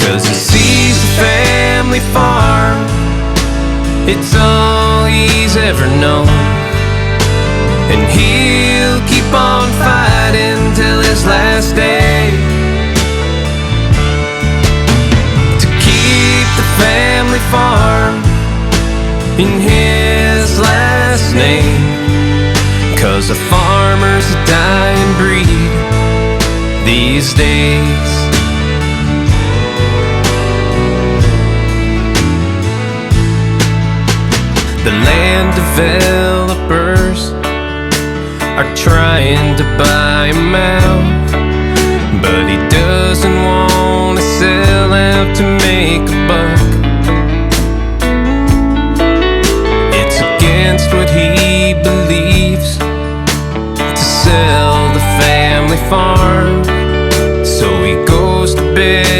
'cause he sees the family farm, it's all he's ever known. And he'll keep on fighting till his last day to keep the family farm in his last name. 'Cause a farmer's a dying breed these days. The land developers are trying to buy him out, but he doesn't want to sell out to make a buck. It's against what he believes to sell the family farm, so he goes to bed